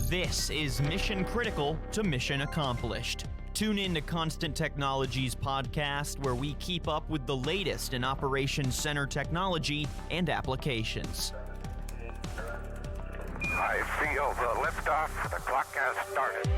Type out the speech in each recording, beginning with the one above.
This is Mission Critical to Mission Accomplished. Tune in to Constant Technology's podcast, where we keep up with the latest in Operations Center technology and applications. I feel the liftoff. The clock has started.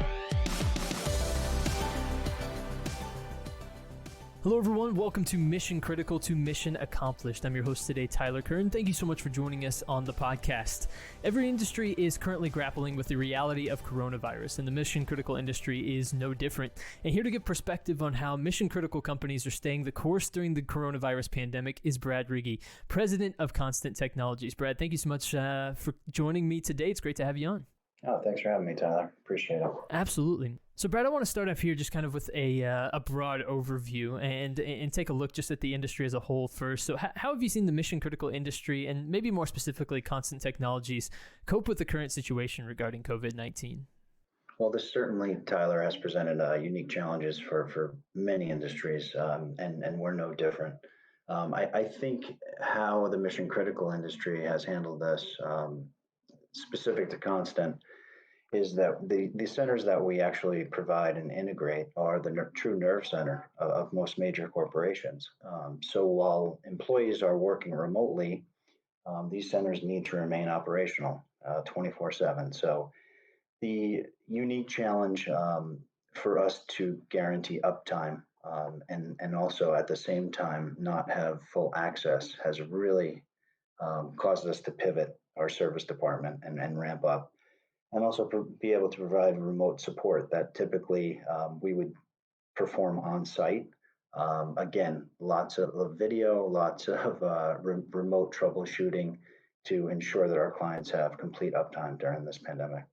Hello everyone, welcome to Mission Critical to Mission Accomplished. I'm your host today, Tyler Kern. Thank you so much for joining us on the podcast. Every industry is currently grappling with the reality of coronavirus, and the mission critical industry is no different. And here to give perspective on how mission critical companies are staying the course during the coronavirus pandemic is Brad Righi, President of Constant Technologies. Brad, thank you so much for joining me today. It's great to have you on. Oh, thanks for having me, Tyler. Appreciate it. Absolutely. So, Brad, I want to start off here just kind of with a broad overview and take a look just at the industry as a whole first. So how have you seen the mission-critical industry, and maybe more specifically Constant Technologies, cope with the current situation regarding COVID-19? Well, this certainly, Tyler, has presented unique challenges for many industries, and we're no different. I think how the mission-critical industry has handled this, specific to Constant, is that the centers that we actually provide and integrate are the true nerve center of most major corporations. So while employees are working remotely, these centers need to remain operational 24/7. So the unique challenge for us to guarantee uptime and also at the same time not have full access has really caused us to pivot our service department and ramp up, and also be able to provide remote support that typically we would perform on site. Again, lots of video, lots of remote troubleshooting to ensure that our clients have complete uptime during this pandemic.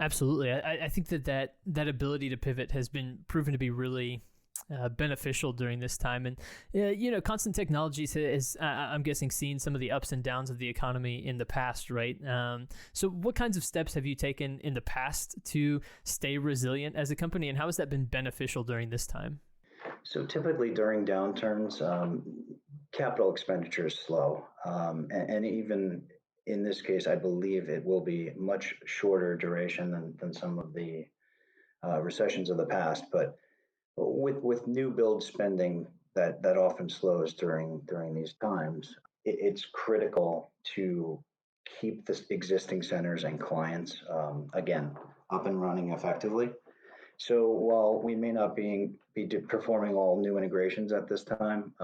Absolutely. I think that ability to pivot has been proven to be really beneficial during this time. And, Constant Technologies has, I'm guessing, seen some of the ups and downs of the economy in the past, right? So what kinds of steps have you taken in the past to stay resilient as a company, and how has that been beneficial during this time? So typically during downturns, capital expenditure is slow. And even in this case, I believe it will be much shorter duration than some of the recessions of the past. But with new build spending that often slows during these times, it's critical to keep the existing centers and clients, again, up and running effectively. So while we may not be performing all new integrations at this time,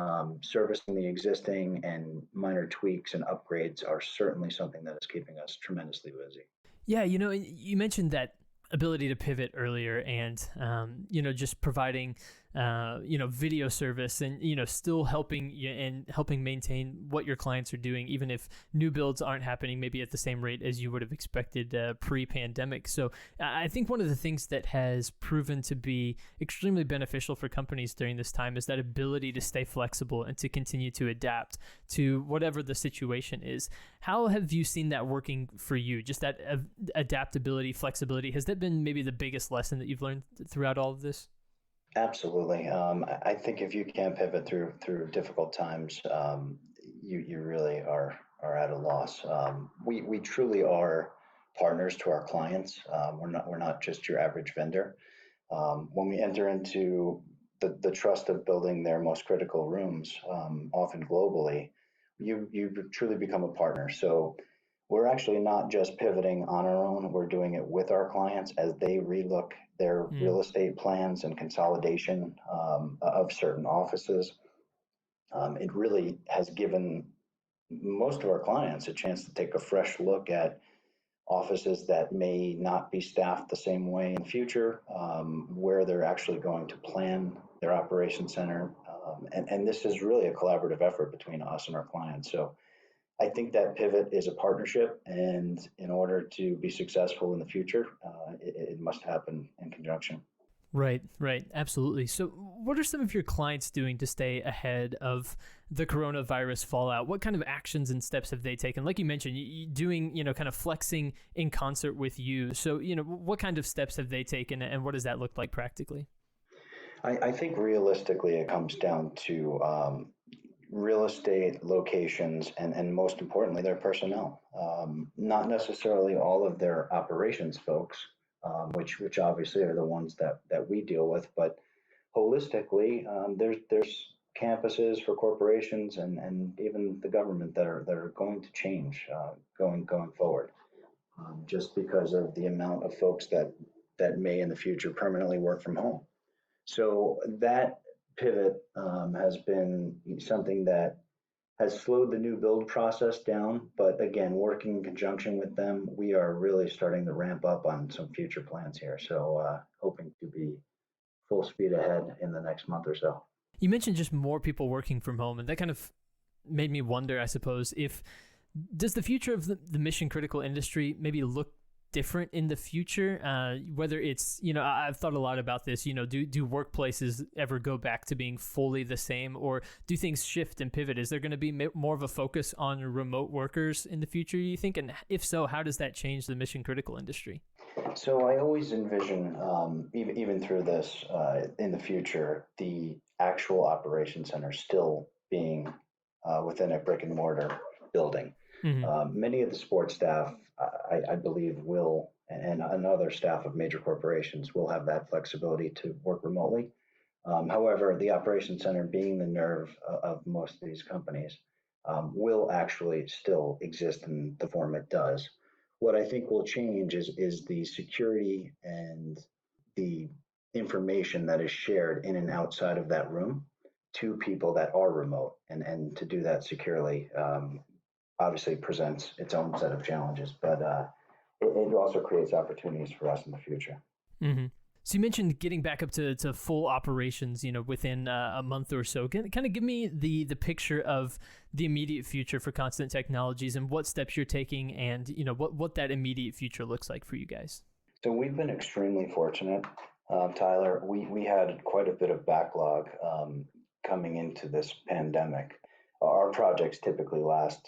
servicing the existing and minor tweaks and upgrades are certainly something that is keeping us tremendously busy. Yeah, you mentioned that ability to pivot earlier, and just providing video service and still helping maintain what your clients are doing, even if new builds aren't happening maybe at the same rate as you would have expected pre-pandemic. So I think one of the things that has proven to be extremely beneficial for companies during this time is that ability to stay flexible and to continue to adapt to whatever the situation is. How have you seen that working for you? Just that adaptability, flexibility, has that been maybe the biggest lesson that you've learned throughout all of this? Absolutely. I think if you can't pivot through difficult times, you really are at a loss. We truly are partners to our clients. We're not just your average vendor. When we enter into the trust of building their most critical rooms, often globally, you truly become a partner. So we're actually not just pivoting on our own. We're doing it with our clients as they relook their real estate plans and consolidation of certain offices. It really has given most of our clients a chance to take a fresh look at offices that may not be staffed the same way in the future, where they're actually going to plan their operation center. And this is really a collaborative effort between us and our clients. So I think that pivot is a partnership, and in order to be successful in the future, it must happen in conjunction. Right. Absolutely. So what are some of your clients doing to stay ahead of the coronavirus fallout? What kind of actions and steps have they taken? Like you mentioned, doing, kind of flexing in concert with you. So, what kind of steps have they taken, and what does that look like practically? I think realistically, it comes down to real estate locations, and most importantly, their personnel. Not necessarily all of their operations folks, which obviously are the ones that we deal with, but holistically, there's campuses for corporations and even the government that are going to change going forward, just because of the amount of folks that may in the future permanently work from home. So that pivot has been something that has slowed the new build process down. But again, working in conjunction with them, we are really starting to ramp up on some future plans here. So hoping to be full speed ahead in the next month or so. You mentioned just more people working from home, and that kind of made me wonder, I suppose, if does the future of the mission critical industry maybe look different in the future? Whether it's, I've thought a lot about this, do workplaces ever go back to being fully the same, or do things shift and pivot? Is there going to be more of a focus on remote workers in the future, you think? And if so, how does that change the mission critical industry? So I always envision, even through this, in the future, the actual operation center still being within a brick and mortar building. Mm-hmm. Many of the support staff, I believe, will, and other staff of major corporations will have that flexibility to work remotely. However, the operation center, being the nerve of most of these companies, will actually still exist in the form it does. What I think will change is the security and the information that is shared in and outside of that room to people that are remote, and to do that securely obviously presents its own set of challenges, but it also creates opportunities for us in the future. Mm-hmm. So you mentioned getting back up to full operations, within a month or so. Kind of give me the picture of the immediate future for Constant Technologies and what steps you're taking, and what that immediate future looks like for you guys. So we've been extremely fortunate, Tyler. We had quite a bit of backlog coming into this pandemic. Our projects typically last,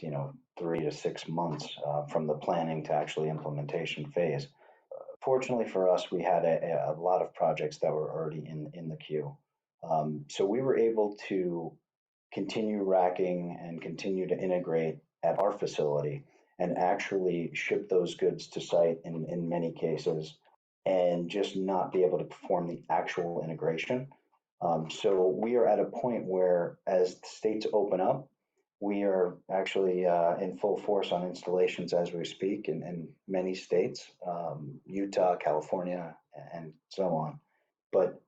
3 to 6 months from the planning to actually implementation phase. Fortunately for us, we had a lot of projects that were already in the queue. So we were able to continue racking and continue to integrate at our facility and actually ship those goods to site in many cases, and just not be able to perform the actual integration. So we are at a point where, as the states open up, we are actually in full force on installations as we speak in many states, Utah, California, and so on. But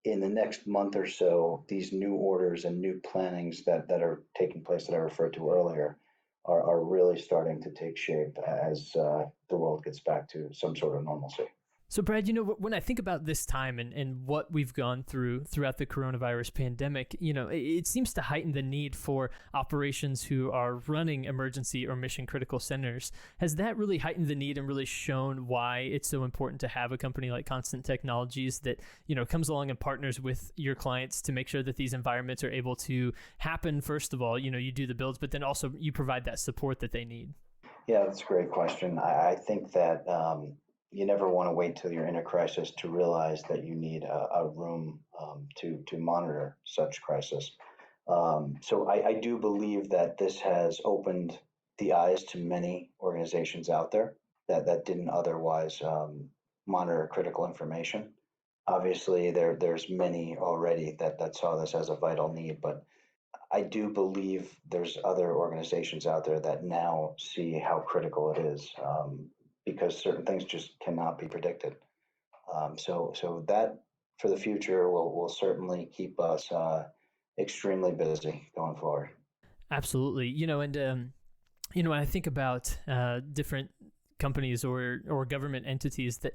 in the next month or so, these new orders and new plannings that are taking place that I referred to earlier are really starting to take shape as the world gets back to some sort of normalcy. So, Brad, when I think about this time and what we've gone throughout the coronavirus pandemic, it seems to heighten the need for operations who are running emergency or mission critical centers. Has that really heightened the need and really shown why it's so important to have a company like Constant Technologies that, comes along and partners with your clients to make sure that these environments are able to happen? First of all, you do the builds, but then also you provide that support that they need. Yeah, that's a great question. I think that you never want to wait till you're in a crisis to realize that you need a room to monitor such crisis. So I do believe that this has opened the eyes to many organizations out there that didn't otherwise monitor critical information. Obviously, there's many already that saw this as a vital need, but I do believe there's other organizations out there that now see how critical it is. Because certain things just cannot be predicted. So that for the future will certainly keep us extremely busy going forward. Absolutely. And when I think about different companies or government entities that,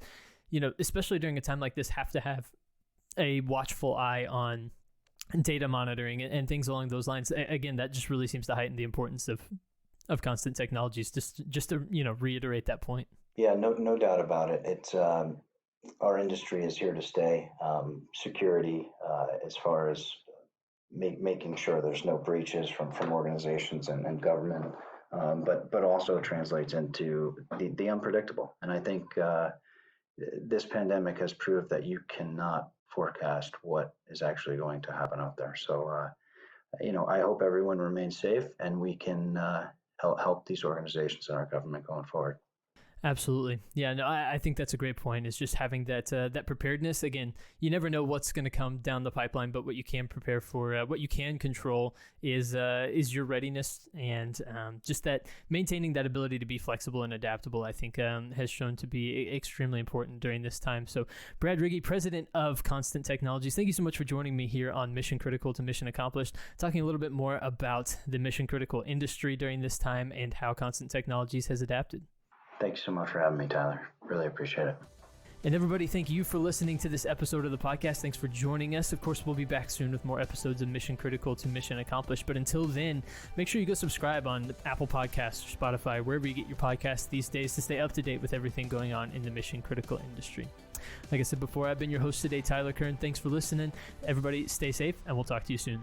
especially during a time like this, have to have a watchful eye on data monitoring and things along those lines. Again, that just really seems to heighten the importance of Constant Technologies, just to reiterate that point. Yeah, no doubt about it. It's our industry is here to stay. Security, as far as making sure there's no breaches from organizations and government, but also translates into the unpredictable. And I think this pandemic has proved that you cannot forecast what is actually going to happen out there. So I hope everyone remains safe and we can help these organizations and our government going forward. Absolutely. Yeah, no, I think that's a great point, is just having that preparedness. Again, you never know what's going to come down the pipeline, but what you can prepare for, what you can control is your readiness, and just that maintaining that ability to be flexible and adaptable, I think has shown to be extremely important during this time. So Brad Righi, president of Constant Technologies, thank you so much for joining me here on Mission Critical to Mission Accomplished, talking a little bit more about the mission critical industry during this time and how Constant Technologies has adapted. Thanks so much for having me, Tyler. Really appreciate it. And everybody, thank you for listening to this episode of the podcast. Thanks for joining us. Of course, we'll be back soon with more episodes of Mission Critical to Mission Accomplished. But until then, make sure you go subscribe on Apple Podcasts or Spotify, wherever you get your podcasts these days, to stay up to date with everything going on in the mission critical industry. Like I said before, I've been your host today, Tyler Kern. Thanks for listening. Everybody, stay safe, and we'll talk to you soon.